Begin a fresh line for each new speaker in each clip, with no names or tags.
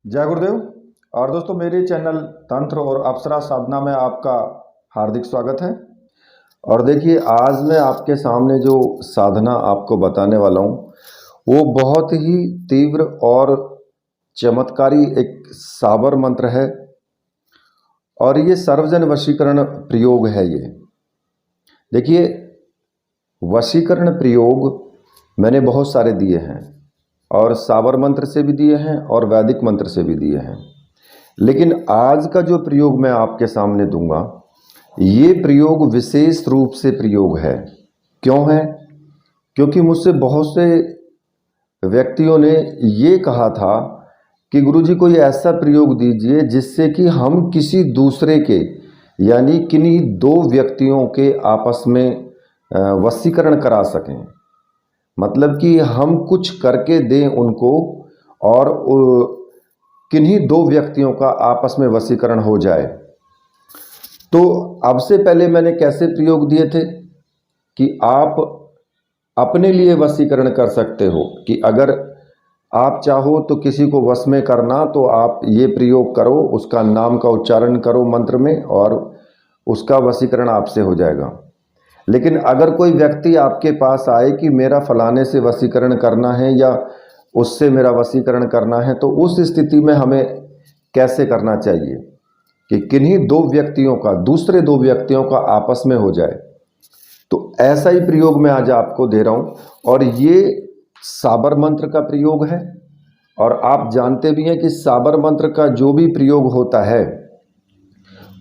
जय गुरुदेव। और दोस्तों, मेरे चैनल तंत्र और अप्सरा साधना में आपका हार्दिक स्वागत है। और देखिए, आज मैं आपके सामने जो साधना आपको बताने वाला हूँ वो बहुत ही तीव्र और चमत्कारी एक साबर मंत्र है। और ये सर्वजन वशीकरण प्रयोग है। ये देखिए, वशीकरण प्रयोग मैंने बहुत सारे दिए हैं, और साबर मंत्र से भी दिए हैं और वैदिक मंत्र से भी दिए हैं। लेकिन आज का जो प्रयोग मैं आपके सामने दूंगा, ये प्रयोग विशेष रूप से प्रयोग है। क्यों है? क्योंकि मुझसे बहुत से व्यक्तियों ने ये कहा था कि गुरुजी कोई ऐसा प्रयोग दीजिए जिससे कि हम किसी दूसरे के, यानी किन्हीं दो व्यक्तियों के आपस में वशीकरण करा सकें। मतलब कि हम कुछ करके दें उनको, और किन्हीं दो व्यक्तियों का आपस में वशीकरण हो जाए। तो अब से पहले मैंने कैसे प्रयोग दिए थे कि आप अपने लिए वशीकरण कर सकते हो, कि अगर आप चाहो तो किसी को वश में करना तो आप ये प्रयोग करो, उसका नाम का उच्चारण करो मंत्र में, और उसका वशीकरण आपसे हो जाएगा। लेकिन अगर कोई व्यक्ति आपके पास आए कि मेरा फलाने से वशीकरण करना है या उससे मेरा वशीकरण करना है, तो उस स्थिति में हमें कैसे करना चाहिए कि किन्हीं दो व्यक्तियों का, दूसरे दो व्यक्तियों का आपस में हो जाए। तो ऐसा ही प्रयोग मैं आज आपको दे रहा हूं, और ये साबर मंत्र का प्रयोग है। और आप जानते भी हैं कि साबर मंत्र का जो भी प्रयोग होता है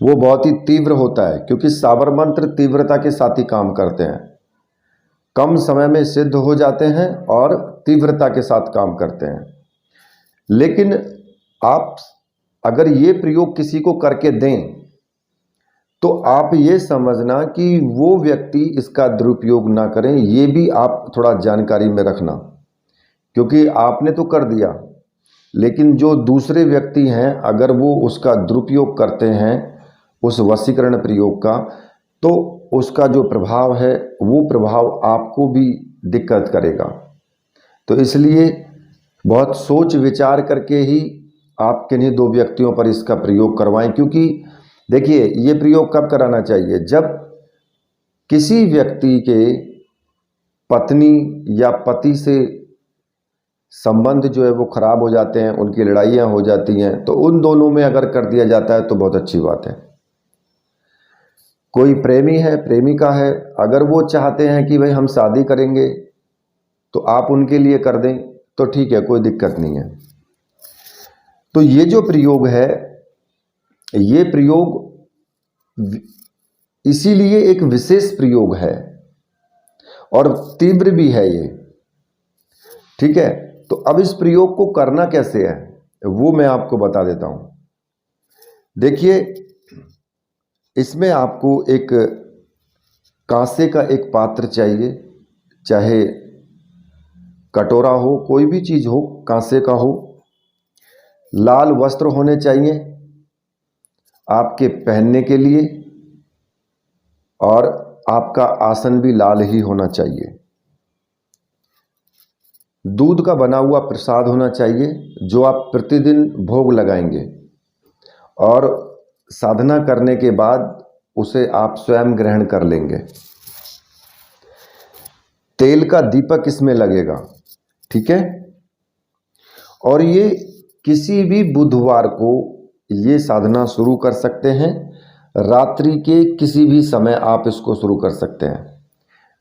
वो बहुत ही तीव्र होता है, क्योंकि साबर मंत्र तीव्रता के साथ ही काम करते हैं, कम समय में सिद्ध हो जाते हैं और तीव्रता के साथ काम करते हैं। लेकिन आप अगर ये प्रयोग किसी को करके दें तो आप ये समझना कि वो व्यक्ति इसका दुरुपयोग ना करें, ये भी आप थोड़ा जानकारी में रखना। क्योंकि आपने तो कर दिया, लेकिन जो दूसरे व्यक्ति हैं अगर वो उसका दुरुपयोग करते हैं उस वशीकरण प्रयोग का, तो उसका जो प्रभाव है वो प्रभाव आपको भी दिक्कत करेगा। तो इसलिए बहुत सोच विचार करके ही आप किन्हीं दो व्यक्तियों पर इसका प्रयोग करवाएं। क्योंकि देखिए, ये प्रयोग कब कराना चाहिए? जब किसी व्यक्ति के पत्नी या पति से संबंध जो है वो खराब हो जाते हैं, उनकी लड़ाइयाँ हो जाती हैं, तो उन दोनों में अगर कर दिया जाता है तो बहुत अच्छी बात है। कोई प्रेमी है, प्रेमिका है, अगर वो चाहते हैं कि भाई हम शादी करेंगे तो आप उनके लिए कर दें तो ठीक है, कोई दिक्कत नहीं है। तो ये जो प्रयोग है, ये प्रयोग इसीलिए एक विशेष प्रयोग है और तीव्र भी है ये। ठीक है, तो अब इस प्रयोग को करना कैसे है वो मैं आपको बता देता हूं। देखिए, इसमें आपको एक कांसे का एक पात्र चाहिए, चाहे कटोरा हो, कोई भी चीज हो, कांसे का हो। लाल वस्त्र होने चाहिए आपके पहनने के लिए, और आपका आसन भी लाल ही होना चाहिए। दूध का बना हुआ प्रसाद होना चाहिए जो आप प्रतिदिन भोग लगाएंगे, और साधना करने के बाद उसे आप स्वयं ग्रहण कर लेंगे। तेल का दीपक इसमें लगेगा। ठीक है, और ये किसी भी बुधवार को ये साधना शुरू कर सकते हैं। रात्रि के किसी भी समय आप इसको शुरू कर सकते हैं।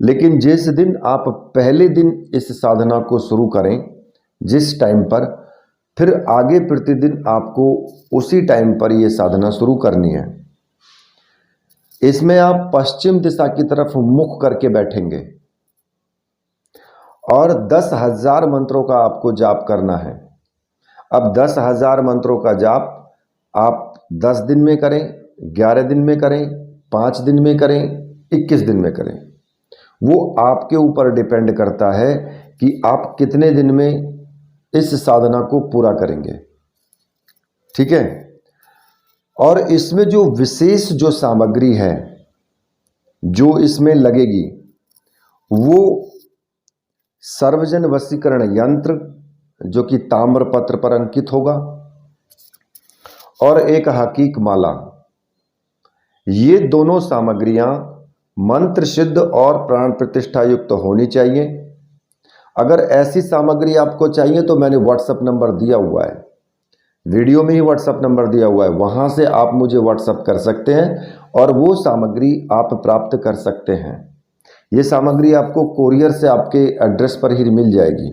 लेकिन जिस दिन आप पहले दिन इस साधना को शुरू करें, जिस टाइम पर, फिर आगे प्रतिदिन आपको उसी टाइम पर यह साधना शुरू करनी है। इसमें आप पश्चिम दिशा की तरफ मुख करके बैठेंगे और 10,000 मंत्रों का आपको जाप करना है। अब 10,000 मंत्रों का जाप आप 10 दिन में करें, 11 दिन में करें, 5 दिन में करें, 21 दिन में करें, वो आपके ऊपर डिपेंड करता है कि आप कितने दिन में इस साधना को पूरा करेंगे। ठीक है, और इसमें जो विशेष जो सामग्री है जो इसमें लगेगी वो सर्वजन वशीकरण यंत्र, जो कि ताम्र पत्र पर अंकित होगा, और एक हकीक माला, ये दोनों सामग्रियां मंत्र सिद्ध और प्राण प्रतिष्ठा युक्त होनी चाहिए। अगर ऐसी सामग्री आपको चाहिए तो मैंने व्हाट्सएप नंबर दिया हुआ है, वीडियो में ही व्हाट्सएप नंबर दिया हुआ है, वहां से आप मुझे व्हाट्सएप कर सकते हैं और वो सामग्री आप प्राप्त कर सकते हैं। ये सामग्री आपको कोरियर से आपके एड्रेस पर ही मिल जाएगी,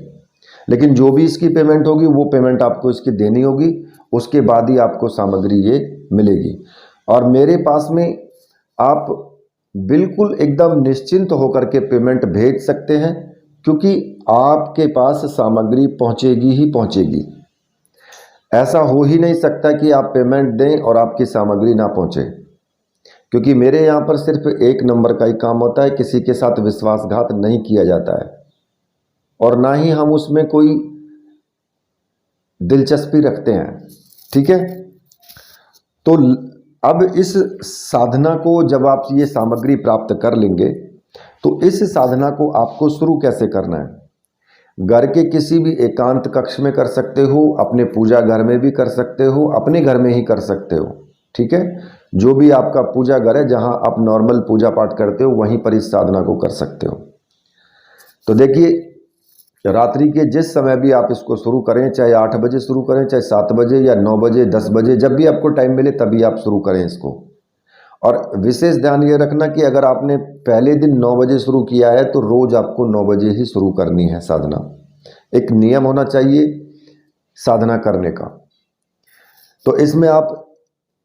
लेकिन जो भी इसकी पेमेंट होगी वो पेमेंट आपको इसकी देनी होगी, उसके बाद ही आपको सामग्री ये मिलेगी। और मेरे पास में आप बिल्कुल एकदम निश्चिंत होकर के पेमेंट भेज सकते हैं, क्योंकि आपके पास सामग्री पहुंचेगी ही पहुंचेगी। ऐसा हो ही नहीं सकता कि आप पेमेंट दें और आपकी सामग्री ना पहुंचे, क्योंकि मेरे यहाँ पर सिर्फ एक नंबर का ही काम होता है, किसी के साथ विश्वासघात नहीं किया जाता है और ना ही हम उसमें कोई दिलचस्पी रखते हैं। ठीक है, तो अब इस साधना को जब आप ये सामग्री प्राप्त कर लेंगे तो इस साधना को आपको शुरू कैसे करना है। घर के किसी भी एकांत कक्ष में कर सकते हो, अपने पूजा घर में भी कर सकते हो, अपने घर में ही कर सकते हो। ठीक है, जो भी आपका पूजा घर है, जहां आप नॉर्मल पूजा पाठ करते हो वहीं पर इस साधना को कर सकते हो। तो देखिए, रात्रि के जिस समय भी आप इसको शुरू करें, चाहे 8 बजे शुरू करें, चाहे 7 बजे या 9 बजे 10 बजे, जब भी आपको टाइम मिले तभी आप शुरू करें इसको। और विशेष ध्यान ये रखना कि अगर आपने पहले दिन 9 बजे शुरू किया है तो रोज आपको 9 बजे ही शुरू करनी है साधना। एक नियम होना चाहिए साधना करने का। तो इसमें आप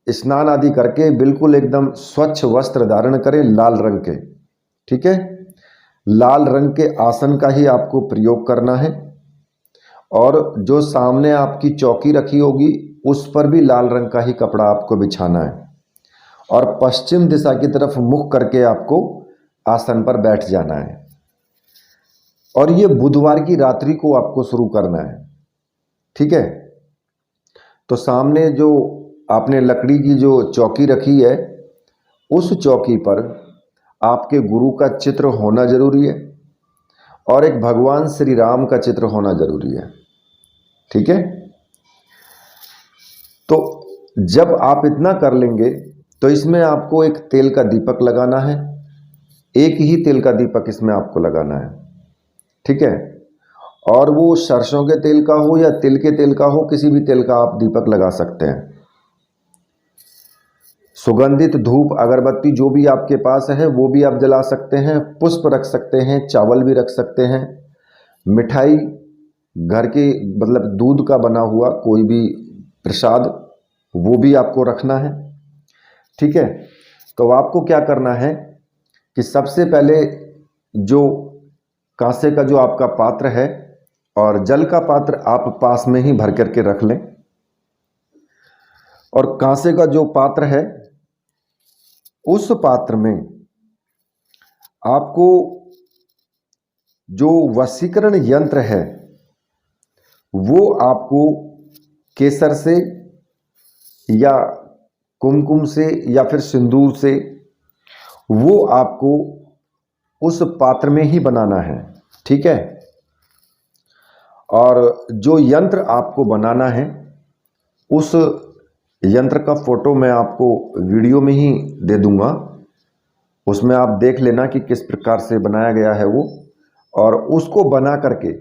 स्नान आदि करके बिल्कुल एकदम स्वच्छ वस्त्र धारण करें, लाल रंग के। ठीक है, लाल रंग के आसन का ही आपको प्रयोग करना है और जो सामने आपकी चौकी रखी होगी उस पर भी लाल रंग का ही कपड़ा आपको बिछाना है और पश्चिम दिशा की तरफ मुख करके आपको आसन पर बैठ जाना है। और ये बुधवार की रात्रि को आपको शुरू करना है। ठीक है, तो सामने जो आपने लकड़ी की जो चौकी रखी है उस चौकी पर आपके गुरु का चित्र होना जरूरी है और एक भगवान श्री राम का चित्र होना जरूरी है। ठीक है, तो जब आप इतना कर लेंगे तो इसमें आपको एक तेल का दीपक लगाना है, एक ही तेल का दीपक इसमें आपको लगाना है। ठीक है, और वो सरसों के तेल का हो या तिल के तेल का हो, किसी भी तेल का आप दीपक लगा सकते हैं। सुगंधित धूप अगरबत्ती जो भी आपके पास है वो भी आप जला सकते हैं, पुष्प रख सकते हैं, चावल भी रख सकते हैं, मिठाई घर के मतलब दूध का बना हुआ कोई भी प्रसाद वो भी आपको रखना है। ठीक है, तो आपको क्या करना है कि सबसे पहले जो कांसे का जो आपका पात्र है और जल का पात्र आप पास में ही भर करके रख लें और कांसे का जो पात्र है उस पात्र में आपको जो वशीकरण यंत्र है वो आपको केसर से या कुमकुम से या फिर सिंदूर से वो आपको उस पात्र में ही बनाना है। ठीक है, और जो यंत्र आपको बनाना है उस यंत्र का फोटो मैं आपको वीडियो में ही दे दूंगा, उसमें आप देख लेना कि किस प्रकार से बनाया गया है वो, और उसको बना करके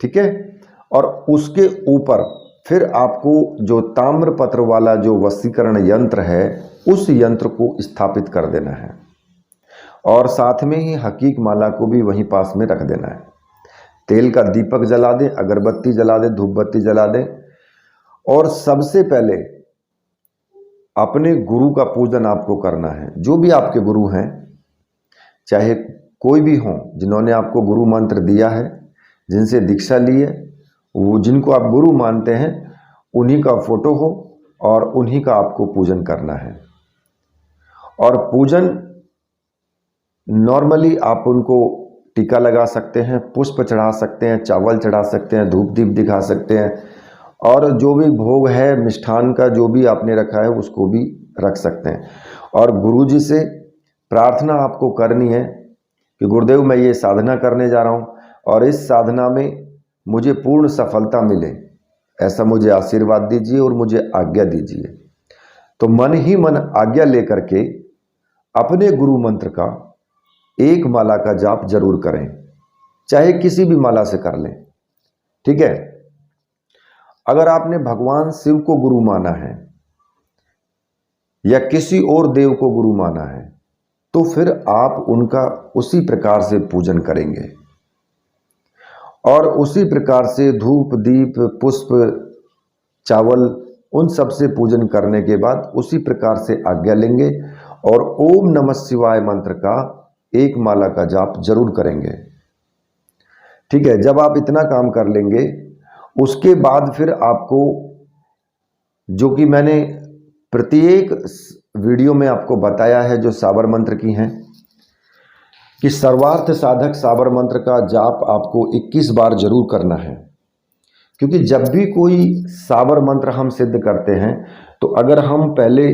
ठीक है, और उसके ऊपर फिर आपको जो ताम्रपत्र वाला जो वशीकरण यंत्र है उस यंत्र को स्थापित कर देना है और साथ में ही हकीक माला को भी वहीं पास में रख देना है। तेल का दीपक जला दें, अगरबत्ती जला दें, धूप बत्ती जला दें और सबसे पहले अपने गुरु का पूजन आपको करना है। जो भी आपके गुरु हैं, चाहे कोई भी हों, जिन्होंने आपको गुरु मंत्र दिया है, जिनसे दीक्षा ली है, वो जिनको आप गुरु मानते हैं उन्हीं का फोटो हो और उन्हीं का आपको पूजन करना है। और पूजन नॉर्मली आप उनको टीका लगा सकते हैं, पुष्प चढ़ा सकते हैं, चावल चढ़ा सकते हैं, धूप दीप दिखा सकते हैं और जो भी भोग है मिष्ठान का जो भी आपने रखा है उसको भी रख सकते हैं। और गुरुजी से प्रार्थना आपको करनी है कि गुरुदेव मैं ये साधना करने जा रहा हूँ और इस साधना में मुझे पूर्ण सफलता मिले, ऐसा मुझे आशीर्वाद दीजिए और मुझे आज्ञा दीजिए। तो मन ही मन आज्ञा लेकर के अपने गुरु मंत्र का एक माला का जाप जरूर करें, चाहे किसी भी माला से कर लें। ठीक है। अगर आपने भगवान शिव को गुरु माना है या किसी और देव को गुरु माना है तो फिर आप उनका उसी प्रकार से पूजन करेंगे और उसी प्रकार से धूप दीप पुष्प चावल उन सब से पूजन करने के बाद उसी प्रकार से आज्ञा लेंगे और ओम नमः शिवाय मंत्र का एक माला का जाप जरूर करेंगे। ठीक है। जब आप इतना काम कर लेंगे उसके बाद फिर आपको, जो कि मैंने प्रत्येक वीडियो में आपको बताया है जो साबर मंत्र की हैं, कि सर्वार्थ साधक साबर मंत्र का जाप आपको 21 बार जरूर करना है। क्योंकि जब भी कोई साबर मंत्र हम सिद्ध करते हैं तो अगर हम पहले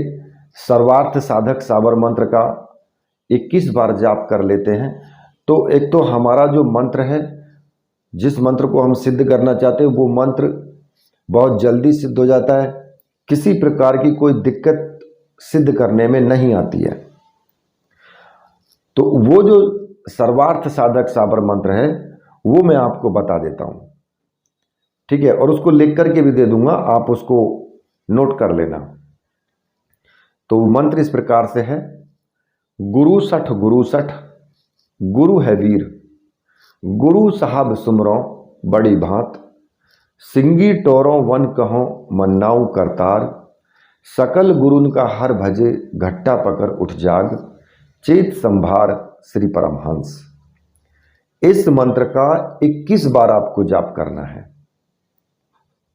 सर्वार्थ साधक साबर मंत्र का 21 बार जाप कर लेते हैं तो एक तो हमारा जो मंत्र है, जिस मंत्र को हम सिद्ध करना चाहते हैं वो मंत्र बहुत जल्दी सिद्ध हो जाता है, किसी प्रकार की कोई दिक्कत सिद्ध करने में नहीं आती है। तो वो जो सर्वार्थ साधक साबर मंत्र है वो मैं आपको बता देता हूं। ठीक है। और उसको लिख करके भी दे दूंगा, आप उसको नोट कर लेना। तो मंत्र इस प्रकार से है, गुरु सठ गुरु है वीर, गुरु साहब सुमरो बड़ी भांत, सिंगी टोरों वन कहो मन्नाऊ करतार, सकल गुरुन का हर भजे घट्टा पकड़ उठ जाग, चेत संभार श्री परमहंस। इस मंत्र का 21 बार आपको जाप करना है।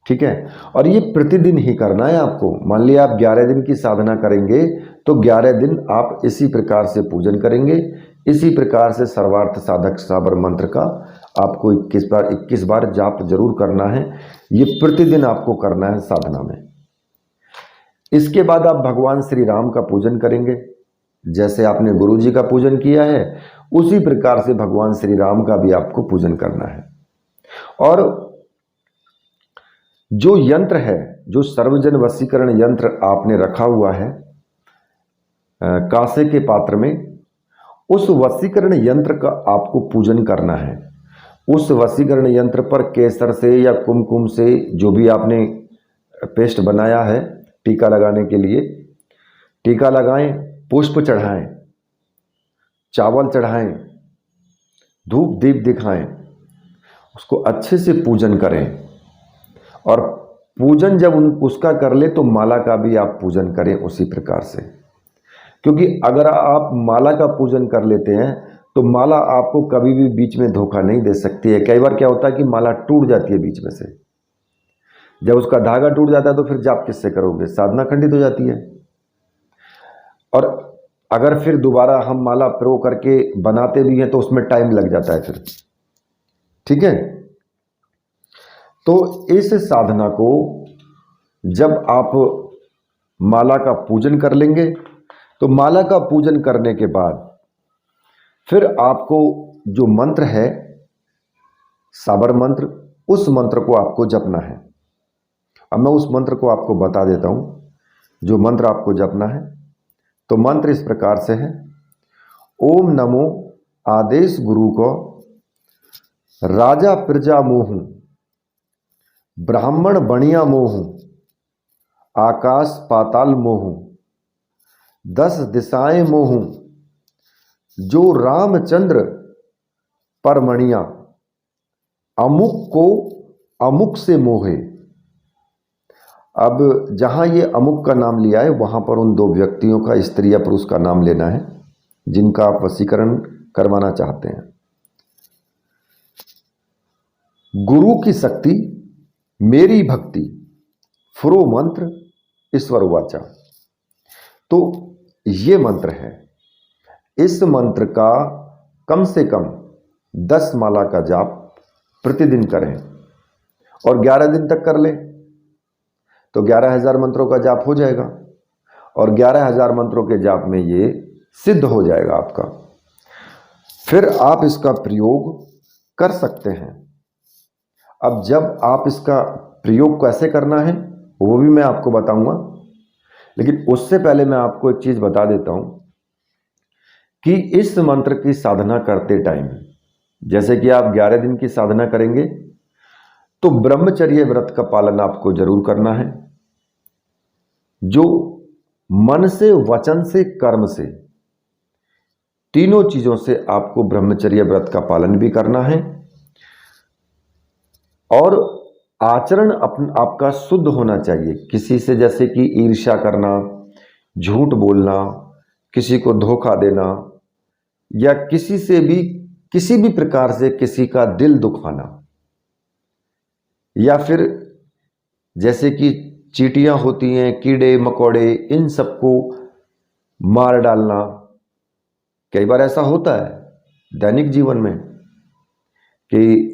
ठीक है। और ये प्रतिदिन ही करना है आपको। मान लिया आप 11 दिन की साधना करेंगे तो 11 दिन आप इसी प्रकार से पूजन करेंगे, इसी प्रकार से सर्वार्थ साधक साबर मंत्र का आपको 21 बार जाप जरूर करना है। ये प्रतिदिन आपको करना है साधना में। इसके बाद आप भगवान श्री राम का पूजन करेंगे। जैसे आपने गुरु जी का पूजन किया है उसी प्रकार से भगवान श्री राम का भी आपको पूजन करना है। और जो यंत्र है, जो सर्वजन वशीकरण यंत्र आपने रखा हुआ है कांसे के पात्र में, उस वशीकरण यंत्र का आपको पूजन करना है। उस वशीकरण यंत्र पर केसर से या कुमकुम से, जो भी आपने पेस्ट बनाया है टीका लगाने के लिए, टीका लगाएं, पुष्प चढ़ाएं, चावल चढ़ाएं, धूप दीप दिखाएं, उसको अच्छे से पूजन करें। और पूजन जब उसका कर ले तो माला का भी आप पूजन करें उसी प्रकार से। क्योंकि अगर आप माला का पूजन कर लेते हैं तो माला आपको कभी भी बीच में धोखा नहीं दे सकती है। कई बार क्या होता है कि माला टूट जाती है बीच में से, जब उसका धागा टूट जाता है तो फिर जाप किससे करोगे, साधना खंडित हो जाती है। और अगर फिर दोबारा हम माला प्रो करके बनाते भी हैं तो उसमें टाइम लग जाता है फिर। ठीक है। तो इस साधना को जब आप माला का पूजन कर लेंगे तो माला का पूजन करने के बाद फिर आपको जो मंत्र है साबर मंत्र, उस मंत्र को आपको जपना है। अब मैं उस मंत्र को आपको बता देता हूं जो मंत्र आपको जपना है। तो मंत्र इस प्रकार से है, ओम नमो आदेश गुरु को, राजा प्रजा मोहू, ब्राह्मण बणिया मोहू, आकाश पाताल मोहू, 10 दिशाएं मोहू, जो रामचंद्र परमणिया, अमुक को अमुक से मोहे। अब जहां ये अमुक का नाम लिया है वहां पर उन दो व्यक्तियों का, स्त्री या पुरुष का नाम लेना है जिनका आप वशीकरण करवाना चाहते हैं। गुरु की शक्ति मेरी भक्ति, फुरो मंत्र ईश्वर वाचा। तो ये मंत्र है। इस मंत्र का कम से कम 10 माला का जाप प्रतिदिन करें और 11 दिन तक कर लें तो 11,000 मंत्रों का जाप हो जाएगा और 11,000 मंत्रों के जाप में ये सिद्ध हो जाएगा आपका। फिर आप इसका प्रयोग कर सकते हैं। अब जब आप इसका प्रयोग कैसे करना है वो भी मैं आपको बताऊंगा, लेकिन उससे पहले मैं आपको एक चीज बता देता हूं कि इस मंत्र की साधना करते टाइम, जैसे कि आप 11 दिन की साधना करेंगे तो ब्रह्मचर्य व्रत का पालन आपको जरूर करना है, जो मन से, वचन से, कर्म से, तीनों चीजों से आपको ब्रह्मचर्य व्रत का पालन भी करना है। और आचरण आपका शुद्ध होना चाहिए। किसी से जैसे कि ईर्ष्या करना, झूठ बोलना, किसी को धोखा देना, या किसी से भी किसी भी प्रकार से किसी का दिल दुखाना, या फिर जैसे कि चींटियां होती हैं, कीड़े मकोड़े, इन सबको मार डालना। कई बार ऐसा होता है दैनिक जीवन में कि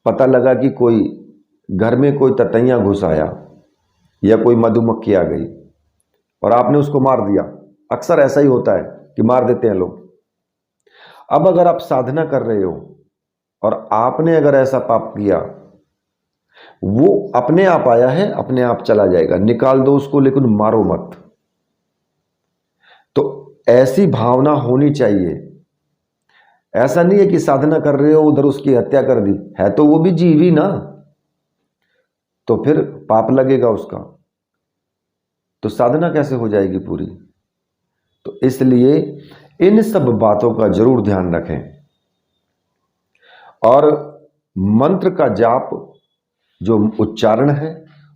पता लगा कि कोई घर में कोई ततैया घुस आया या कोई मधुमक्खी आ गई और आपने उसको मार दिया। अक्सर ऐसा ही होता है कि मार देते हैं लोग। अब अगर आप साधना कर रहे हो और आपने अगर ऐसा पाप किया, वो अपने आप आया है, अपने आप चला जाएगा, निकाल दो उसको, लेकिन मारो मत। तो ऐसी भावना होनी चाहिए। ऐसा नहीं है कि साधना कर रहे हो उधर उसकी हत्या कर दी, है तो वो भी जीव ही ना, तो फिर पाप लगेगा उसका, तो साधना कैसे हो जाएगी पूरी। तो इसलिए इन सब बातों का जरूर ध्यान रखें। और मंत्र का जाप जो उच्चारण है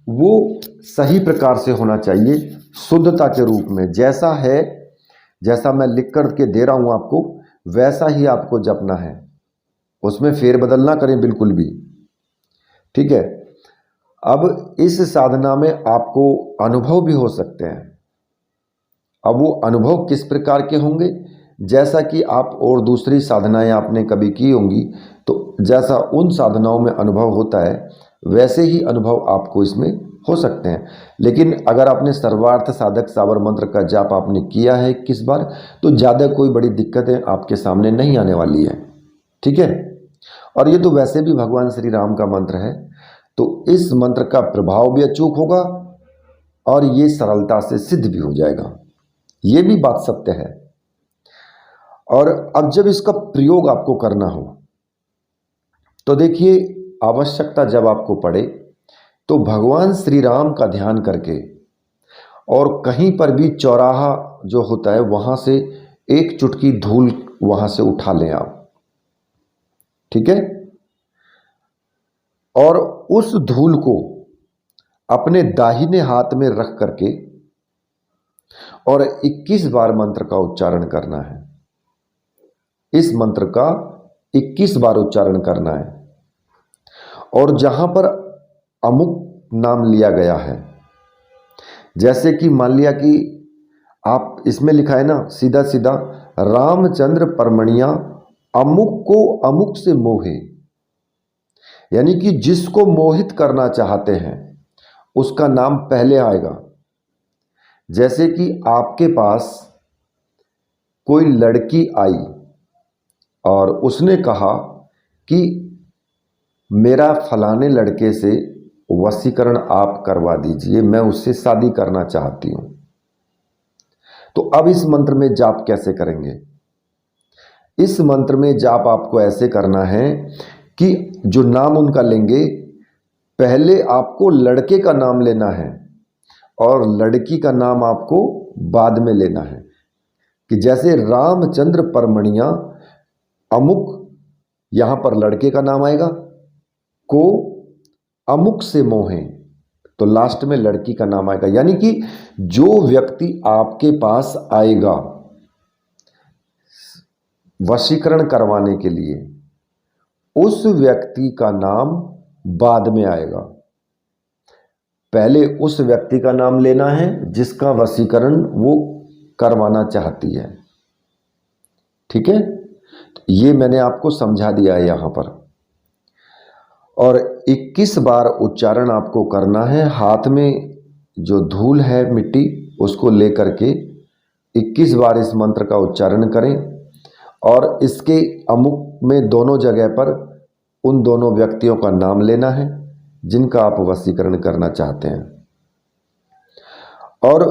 वो सही प्रकार से होना चाहिए, शुद्धता के रूप में। जैसा है, जैसा मैं लिख कर के दे रहा हूं आपको, वैसा ही आपको जपना है, उसमें फेरबदल ना करें बिल्कुल भी, ठीक है। अब इस साधना में आपको अनुभव भी हो सकते हैं। अब वो अनुभव किस प्रकार के होंगे, जैसा कि आप और दूसरी साधनाएं आपने कभी की होंगी, तो जैसा उन साधनाओं में अनुभव होता है वैसे ही अनुभव आपको इसमें हो सकते हैं। लेकिन अगर आपने सर्वार्थ साधक साबर मंत्र का जाप आपने किया है 21 बार, तो ज़्यादा कोई बड़ी दिक्कतें आपके सामने नहीं आने वाली है, ठीक है। और ये तो वैसे भी भगवान श्री राम का मंत्र है, तो इस मंत्र का प्रभाव भी अचूक होगा और ये सरलता से सिद्ध भी हो जाएगा, ये भी बात सत्य है। और अब जब इसका प्रयोग आपको करना हो तो देखिए, आवश्यकता जब आपको पड़े तो भगवान श्री राम का ध्यान करके, और कहीं पर भी चौराहा जो होता है वहां से एक चुटकी धूल वहां से उठा लें आप, ठीक है। और उस धूल को अपने दाहिने हाथ में रख करके और 21 बार मंत्र का उच्चारण करना है। इस मंत्र का 21 बार उच्चारण करना है। और जहां पर अमुक नाम लिया गया है, जैसे कि मान लिया कि आप इसमें लिखा है ना सीधा सीधा, रामचंद्र परमणिया अमुक को अमुक से मोहे, यानी कि जिसको मोहित करना चाहते हैं उसका नाम पहले आएगा। जैसे कि आपके पास कोई लड़की आई और उसने कहा कि मेरा फलाने लड़के से वशीकरण आप करवा दीजिए, मैं उससे शादी करना चाहती हूं। तो अब इस मंत्र में जाप कैसे करेंगे? इस मंत्र में जाप आपको ऐसे करना है कि जो नाम उनका लेंगे, पहले आपको लड़के का नाम लेना है और लड़की का नाम आपको बाद में लेना है। कि जैसे रामचंद्र परमणिया अमुक, यहां पर लड़के का नाम आएगा, को अमुक से मोहे, तो लास्ट में लड़की का नाम आएगा। यानी कि जो व्यक्ति आपके पास आएगा वशीकरण करवाने के लिए, उस व्यक्ति का नाम बाद में आएगा। पहले उस व्यक्ति का नाम लेना है जिसका वशीकरण वो करवाना चाहती है, ठीक है। ये मैंने आपको समझा दिया है यहां पर। और 21 बार उच्चारण आपको करना है। हाथ में जो धूल है मिट्टी, उसको लेकर के 21 बार इस मंत्र का उच्चारण करें। और इसके अमुक में दोनों जगह पर उन दोनों व्यक्तियों का नाम लेना है। जिनका आप वशीकरण करना चाहते हैं। और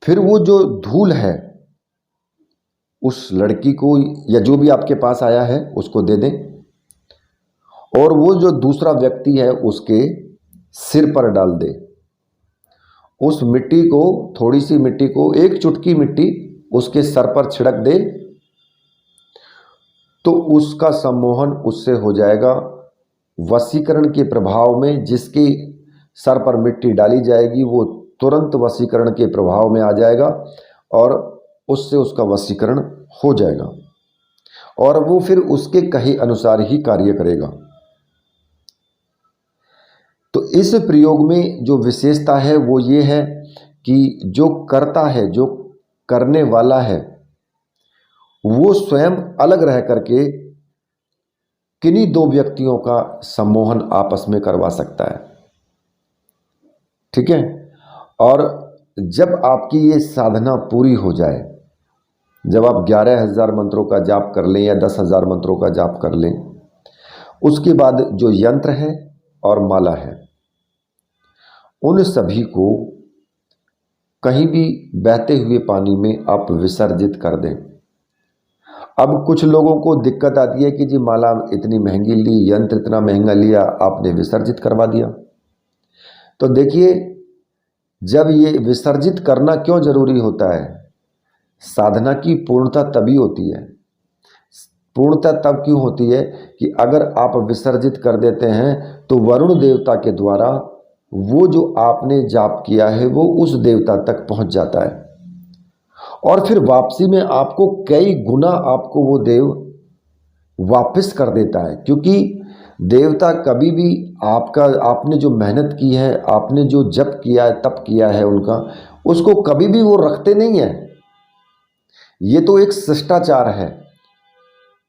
फिर वो जो धूल है उस लड़की को या जो भी आपके पास आया है उसको दे दें, और वो जो दूसरा व्यक्ति है उसके सिर पर डाल दे। उस मिट्टी को, थोड़ी सी मिट्टी को, एक चुटकी मिट्टी उसके सर पर छिड़क दे तो उसका सम्मोहन उससे हो जाएगा। वशीकरण के प्रभाव में जिसके सर पर मिट्टी डाली जाएगी वो तुरंत वशीकरण के प्रभाव में आ जाएगा और उससे उसका वशीकरण हो जाएगा, और वो फिर उसके कहे अनुसार ही कार्य करेगा। तो इस प्रयोग में जो विशेषता है वो ये है कि जो करता है, जो करने वाला है, वो स्वयं अलग रह करके किन्हीं दो व्यक्तियों का सम्मोहन आपस में करवा सकता है। ठीक है। और जब आपकी ये साधना पूरी हो जाए, जब आप 11,000 मंत्रों का जाप कर लें या 10,000 मंत्रों का जाप कर लें, उसके बाद जो यंत्र है और माला है उन सभी को कहीं भी बहते हुए पानी में आप विसर्जित कर दें। अब कुछ लोगों को दिक्कत आती है कि जी माला इतनी महंगी ली, यंत्र इतना महंगा लिया, आपने विसर्जित करवा दिया। तो देखिए, जब ये विसर्जित करना क्यों जरूरी होता है? साधना की पूर्णता तभी होती है। पूर्णता तब क्यों होती है कि अगर आप विसर्जित कर देते हैं तो वरुण देवता के द्वारा वो जो आपने जाप किया है वो उस देवता तक पहुंच जाता है, और फिर वापसी में आपको कई गुना आपको वो देव वापस कर देता है। क्योंकि देवता कभी भी आपने जो मेहनत की है, आपने जो जप किया है, तप किया है उनका, उसको कभी भी वो रखते नहीं है। ये तो एक शिष्टाचार है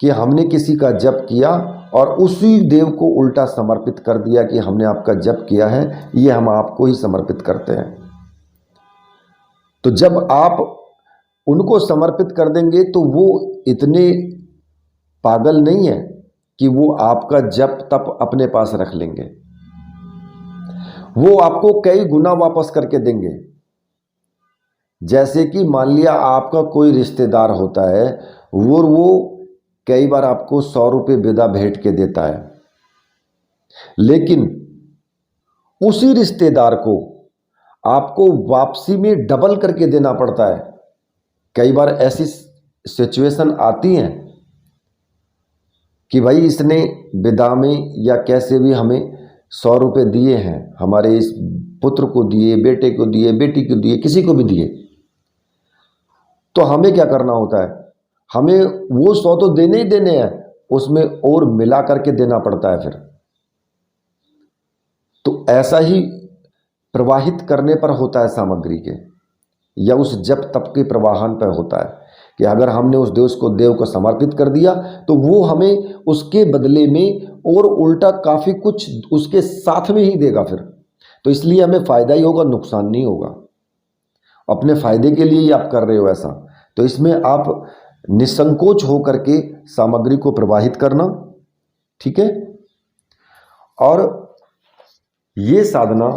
कि हमने किसी का जप किया और उसी देव को उल्टा समर्पित कर दिया कि हमने आपका जप किया है, ये हम आपको ही समर्पित करते हैं। तो जब आप उनको समर्पित कर देंगे तो वो इतने पागल नहीं है कि वो आपका जप तप अपने पास रख लेंगे। वो आपको कई गुना वापस करके देंगे। जैसे कि मान लिया आपका कोई रिश्तेदार होता है, वो कई बार आपको 100 रुपये विदा भेंट के देता है, लेकिन उसी रिश्तेदार को आपको वापसी में डबल करके देना पड़ता है। कई बार ऐसी सिचुएशन आती हैं कि भाई इसने विदा में या कैसे भी हमें 100 रुपये दिए हैं, हमारे इस पुत्र को दिए, बेटे को दिए, बेटी को दिए, किसी को भी दिए, तो हमें क्या करना होता है? हमें वो 100 तो देने ही देने हैं, उसमें और मिला करके देना पड़ता है फिर। तो ऐसा ही प्रवाहित करने पर होता है सामग्री के, या उस जप तप के प्रवाहन पर होता है कि अगर हमने उस देव को समर्पित कर दिया तो वो हमें उसके बदले में और उल्टा काफ़ी कुछ उसके साथ में ही देगा फिर। तो इसलिए हमें फ़ायदा ही होगा, नुकसान नहीं होगा। अपने फ़ायदे के लिए ही आप कर रहे हो ऐसा, तो इसमें आप निसंकोच हो करके सामग्री को प्रवाहित करना। ठीक है। और ये साधना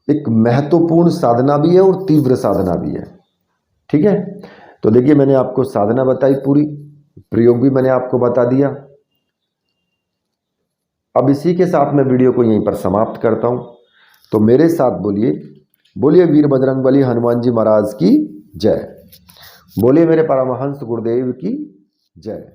एक महत्वपूर्ण साधना भी है और तीव्र साधना भी है। ठीक है। तो देखिए, मैंने आपको साधना बताई पूरी, प्रयोग भी मैंने आपको बता दिया। अब इसी के साथ मैं वीडियो को यहीं पर समाप्त करता हूं। तो मेरे साथ बोलिए, बोलिए वीर बजरंगबली हनुमान जी महाराज की जय। बोलिए मेरे परमहंस गुरुदेव की जय।